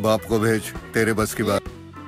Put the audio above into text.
बाप को भेज तेरे बस की बात.